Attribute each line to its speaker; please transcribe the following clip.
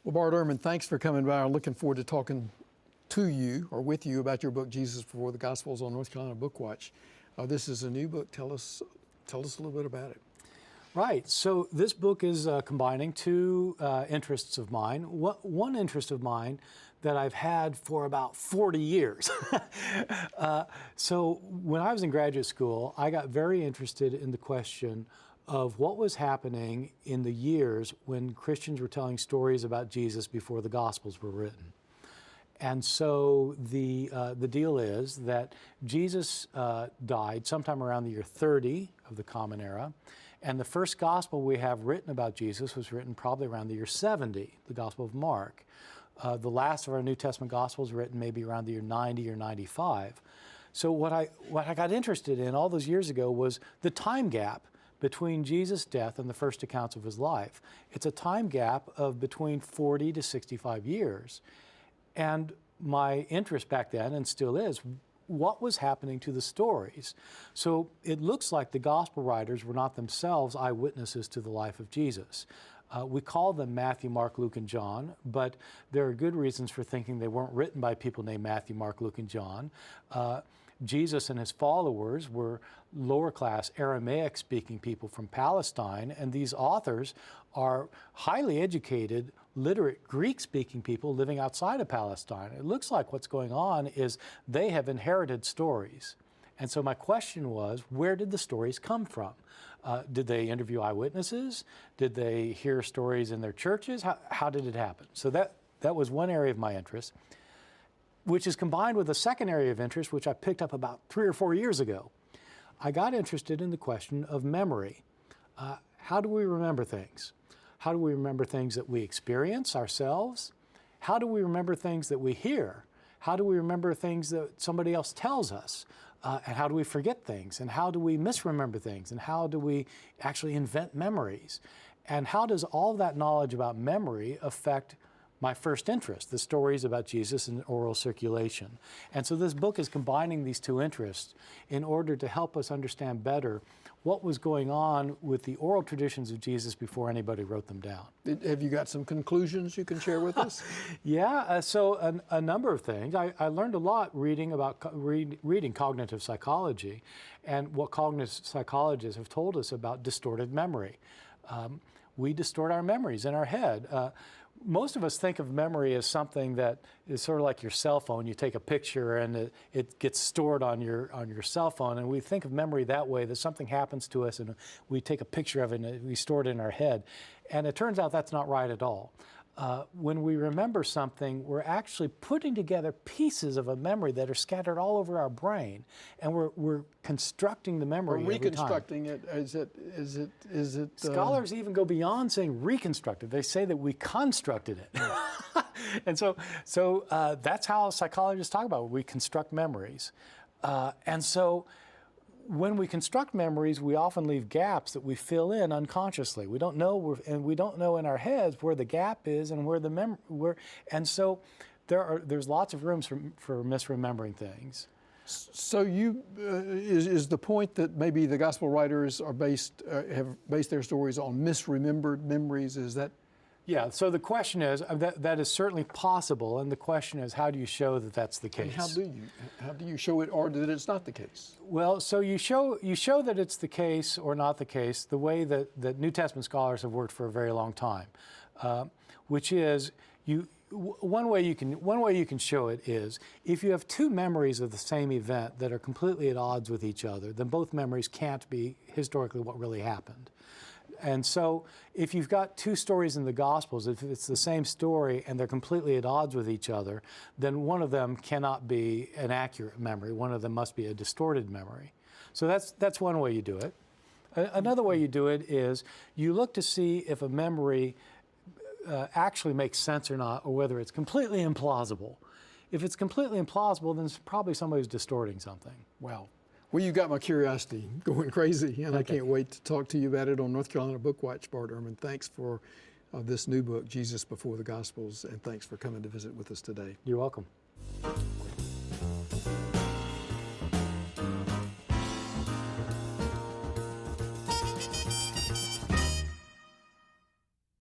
Speaker 1: Well, Bart Ehrman, thanks for coming by. I'm looking forward to talking to you or with you about your book, Jesus Before the Gospels, on North Carolina Bookwatch. This is a new book. Tell us a little bit about it.
Speaker 2: Right. So this book is combining two interests of mine. One interest of mine that I've had for about 40 years. So when I was in graduate school, I got very interested in the question of what was happening in the years when Christians were telling stories about Jesus before the Gospels were written. And so the deal is that Jesus died sometime around the year 30 of the Common Era, and the first Gospel we have written about Jesus was written probably around the year 70, the Gospel of Mark. The last of our New Testament Gospels written maybe around the year 90 or 95. So what I got interested in all those years ago was the time gap between Jesus' death and the first accounts of his life. It's a time gap of between 40 to 65 years. And my interest back then, and still is, what was happening to the stories? So it looks like the gospel writers were not themselves eyewitnesses to the life of Jesus. We call them Matthew, Mark, Luke, and John, but there are good reasons for thinking they weren't written by people named Matthew, Mark, Luke, and John. Jesus and his followers were lower-class Aramaic-speaking people from Palestine, and these authors are highly educated, literate Greek-speaking people living outside of Palestine. It looks like what's going on is they have inherited stories. And so my question was, where did the stories come from? Did they interview eyewitnesses? Did they hear stories in their churches? How did it happen? So that was one area of my interest, which is combined with a second area of interest, which I picked up about 3 or 4 years ago. I got interested in the question of memory. How do we remember things? How do we remember things that we experience ourselves? How do we remember things that we hear? How do we remember things that somebody else tells us? And how do we forget things? And how do we misremember things? And how do we actually invent memories? And how does all that knowledge about memory affect my first interest, the stories about Jesus in oral circulation? And so this book is combining these two interests in order to help us understand better what was going on with the oral traditions of Jesus before anybody wrote them down.
Speaker 1: Have you got some conclusions you can share with us?
Speaker 2: Yeah, so a number of things. I learned a lot reading cognitive psychology and what cognitive psychologists have told us about distorted memory. We distort our memories in our head. Most of us think of memory as something that is sort of like your cell phone. You take a picture and it gets stored on your cell phone, and we think of memory that way, that something happens to us and we take a picture of it and we store it in our head. And it turns out that's not right at all. When we remember something, we're actually putting together pieces of a memory that are scattered all over our brain, and we're constructing the memory.
Speaker 1: Or reconstructing it. Is it?
Speaker 2: Scholars even go beyond saying reconstructed. They say that we constructed it. And so that's how psychologists talk about it. We construct memories, and so. When we construct memories, we often leave gaps that we fill in unconsciously. We don't know, and we don't know in our heads where the gap is and where and so there's lots of rooms for misremembering things.
Speaker 1: So is the point that maybe the gospel writers have based their stories on misremembered memories? Is that?
Speaker 2: Yeah, so the question is, that is certainly possible, and the question is, how do you show that that's the case?
Speaker 1: And how do you show it, or that it's not the case?
Speaker 2: Well, so you show that it's the case or not the case the way that New Testament scholars have worked for a very long time, which is one way you can show it is if you have two memories of the same event that are completely at odds with each other, then both memories can't be historically what really happened. And so if you've got two stories in the Gospels, if it's the same story and they're completely at odds with each other, then one of them cannot be an accurate memory. One of them must be a distorted memory. So that's one way you do it. Another way you do it is you look to see if a memory actually makes sense or not, or whether it's completely implausible. If it's completely implausible, then it's probably somebody who's distorting something.
Speaker 1: Wow. Well, you got my curiosity going crazy, and I can't wait to talk to you about it on North Carolina Bookwatch, Bart Ehrman. Thanks for this new book, Jesus Before the Gospels, and thanks for coming to visit with us today.
Speaker 2: You're welcome.